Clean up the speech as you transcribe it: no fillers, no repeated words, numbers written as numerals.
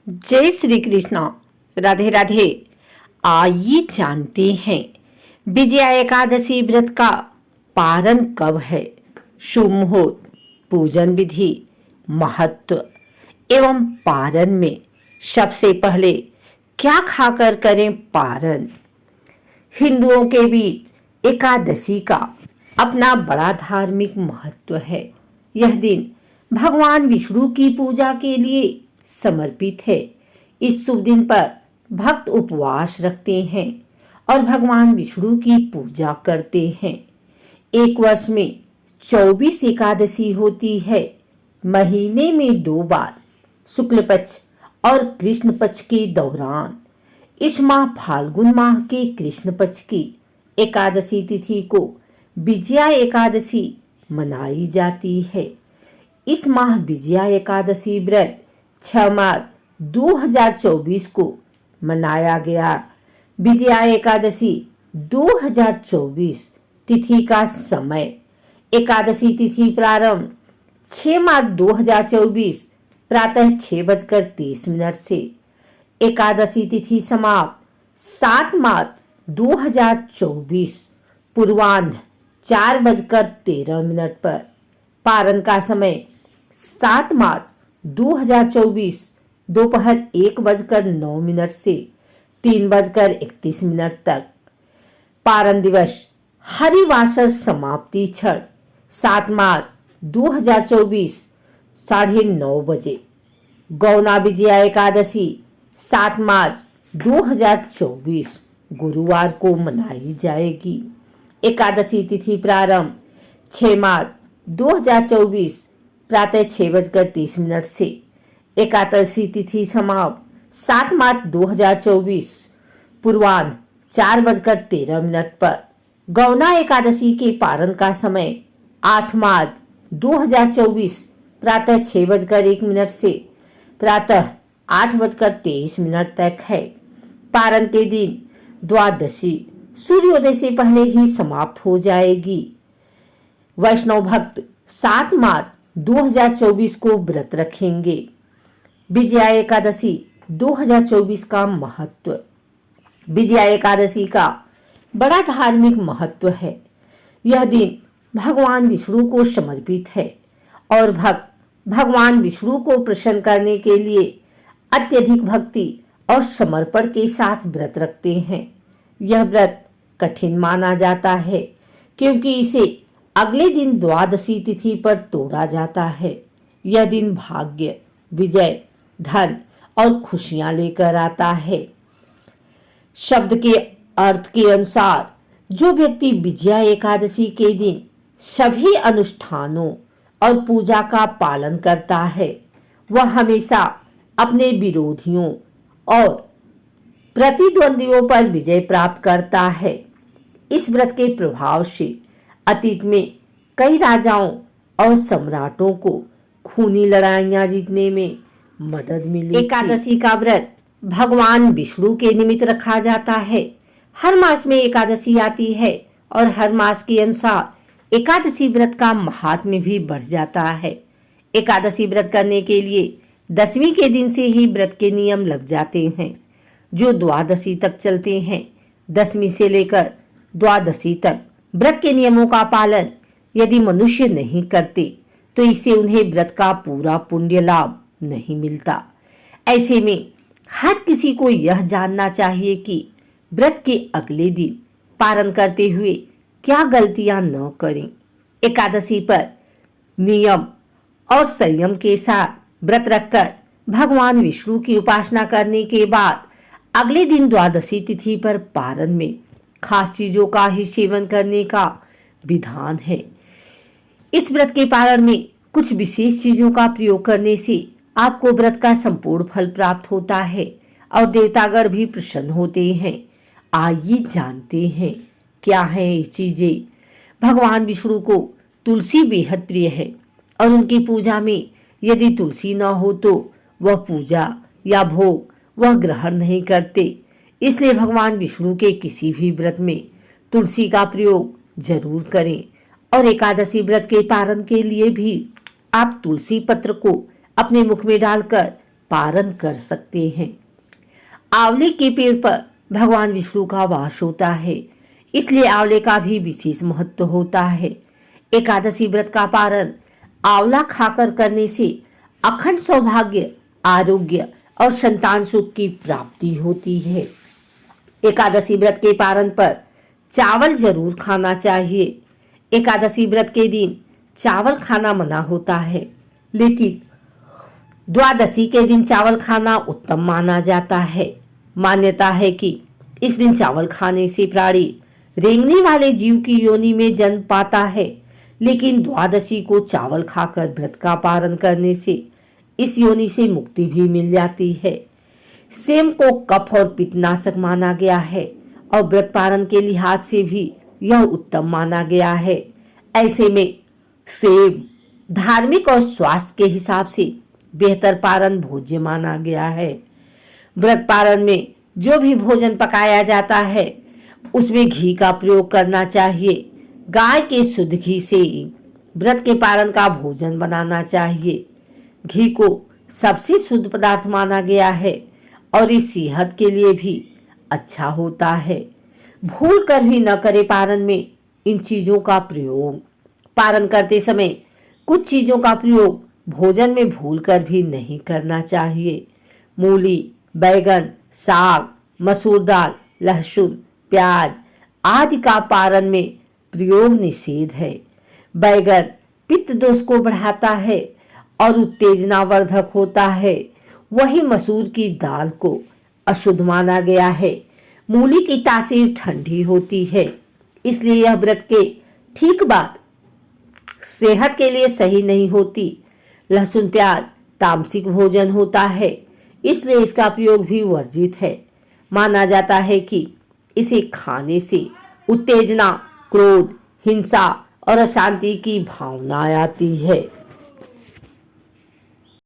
जय श्री कृष्ण। राधे राधे। आइए जानते हैं विजया एकादशी व्रत का पारण कब है, शुभ मुहूर्त, पूजन विधि, महत्व एवं पारण में सबसे पहले क्या खाकर करें पारण। हिंदुओं के बीच एकादशी का अपना बड़ा धार्मिक महत्व है। यह दिन भगवान विष्णु की पूजा के लिए समर्पित है। इस शुभ दिन पर भक्त उपवास रखते हैं और भगवान विष्णु की पूजा करते हैं। एक वर्ष में 24 एकादशी होती है। महीने में 2 बार, शुक्ल पक्ष और कृष्ण पक्ष के दौरान। इस माह फाल्गुन माह के कृष्ण पक्ष की एकादशी तिथि को विजया एकादशी मनाई जाती है। इस माह विजया एकादशी व्रत 6 मार्च 2024 को मनाया गया। विजया एकादशी 2024 तिथि का समय। एकादशी तिथि प्रारंभ 6 मार्च 2024 प्रातः 6:30 से। एकादशी तिथि समाप्त 7 मार्च 2024 पूर्वाह्न 4:13 पर। पारण का समय 7 मार्च 2024 दोपहर 1:09 से 3:31 तक। पारण दिवस हरिवासर समाप्ति क्षण 7 मार्च 2024 9:30 बजे। गौना विजया एकादशी 7 मार्च 2024 गुरुवार को मनाई जाएगी। एकादशी तिथि प्रारंभ 6 मार्च 2024 प्रातः 6:30 से। एकादशी तिथि समाप्त 7 मार्च 2024 पूर्वाह्न 4:13 पर। गौना एकादशी के पारण का समय 8 मार्च 2024 प्रातः 6:01 से प्रातः 8:23 तक है। पारण के दिन द्वादशी सूर्योदय से पहले ही समाप्त हो जाएगी। वैष्णव भक्त 7 मार्च 2024 को व्रत रखेंगे। विजया एकादशी 2024 का महत्व। विजया एकादशी का बड़ा धार्मिक महत्व है। यह दिन भगवान विष्णु को समर्पित है और भक्त भगवान विष्णु को प्रसन्न करने के लिए अत्यधिक भक्ति और समर्पण के साथ व्रत रखते हैं। यह व्रत कठिन माना जाता है क्योंकि इसे अगले दिन द्वादशी तिथि पर तोड़ा जाता है। यह दिन भाग्य, विजय, धन और खुशियां लेकर आता है। शब्द के अर्थ के अनुसार जो व्यक्ति विजया एकादशी के दिन सभी अनुष्ठानों और पूजा का पालन करता है वह हमेशा अपने विरोधियों और प्रतिद्वंदियों पर विजय प्राप्त करता है। इस व्रत के प्रभाव से अतीत में कई राजाओं और सम्राटों को खूनी लड़ाइयां जीतने में मदद मिली। एकादशी का व्रत भगवान विष्णु के निमित्त रखा जाता है। हर मास में एकादशी आती है और हर मास के अनुसार एकादशी व्रत का महात्म्य भी बढ़ जाता है। एकादशी व्रत करने के लिए 10वीं के दिन से ही व्रत के नियम लग जाते हैं जो द्वादशी तक चलते हैं। 10वीं से लेकर द्वादशी तक व्रत के नियमों का पालन यदि मनुष्य नहीं करते तो इससे उन्हें व्रत का पूरा पुण्य लाभ नहीं मिलता। ऐसे में हर किसी को यह जानना चाहिए कि व्रत के अगले दिन पारण करते हुए क्या गलतियां न करें। एकादशी पर नियम और संयम के साथ व्रत रखकर भगवान विष्णु की उपासना करने के बाद अगले दिन द्वादशी तिथि पर पारण में खास चीजों का ही सेवन करने का विधान है। इस व्रत के पारण में कुछ विशेष चीजों का प्रयोग करने से आपको व्रत का संपूर्ण फल प्राप्त होता है और देवतागण भी प्रसन्न होते हैं। आइए जानते हैं क्या है ये चीजें। भगवान विष्णु को तुलसी बेहद प्रिय है और उनकी पूजा में यदि तुलसी न हो तो वह पूजा या भोग वह ग्रहण नहीं करते। इसलिए भगवान विष्णु के किसी भी व्रत में तुलसी का प्रयोग जरूर करें और एकादशी व्रत के पारण के लिए भी आप तुलसी पत्र को अपने मुख में डालकर पारण कर सकते हैं। आंवले के पेड़ पर भगवान विष्णु का वास होता है, इसलिए आंवले का भी विशेष महत्व होता है। एकादशी व्रत का पारण आंवला खाकर करने से अखंड सौभाग्य, आरोग्य और संतान सुख की प्राप्ति होती है। एकादशी व्रत के पारण पर चावल जरूर खाना चाहिए। एकादशी व्रत के दिन चावल खाना मना होता है, लेकिन द्वादशी के दिन चावल खाना उत्तम माना जाता है। मान्यता है कि इस दिन चावल खाने से प्राणी रेंगने वाले जीव की योनि में जन्म पाता है, लेकिन द्वादशी को चावल खाकर व्रत का पारण करने से इस योनि से मुक्ति भी मिल जाती है। सेम को कफ और पित्तनाशक माना गया है और व्रत पारण के लिहाज से भी यह उत्तम माना गया है। ऐसे में सेम धार्मिक और स्वास्थ्य के हिसाब से बेहतर पारण भोज्य माना गया है। व्रत पारण में जो भी भोजन पकाया जाता है उसमें घी का प्रयोग करना चाहिए। गाय के शुद्ध घी से व्रत के पारण का भोजन बनाना चाहिए। घी को सबसे शुद्ध पदार्थ माना गया है और इस सेहत के लिए भी अच्छा होता है। भूल कर भी न करे पारण में इन चीजों का प्रयोग। पारण करते समय कुछ चीजों का प्रयोग भोजन में भूल कर भी नहीं करना चाहिए। मूली, बैगन, साग, मसूर दाल, लहसुन, प्याज आदि का पारण में प्रयोग निषेध है। बैगन पित्त दोष को बढ़ाता है और उत्तेजनावर्धक होता है, वही मसूर की दाल को अशुद्ध माना गया है। मूली की तासीर ठंडी होती है, इसलिए यह व्रत के ठीक बाद सेहत के लिए सही नहीं होती। लहसुन प्याज तामसिक भोजन होता है, इसलिए इसका प्रयोग भी वर्जित है। माना जाता है कि इसे खाने से उत्तेजना, क्रोध, हिंसा और अशांति की भावना आती है।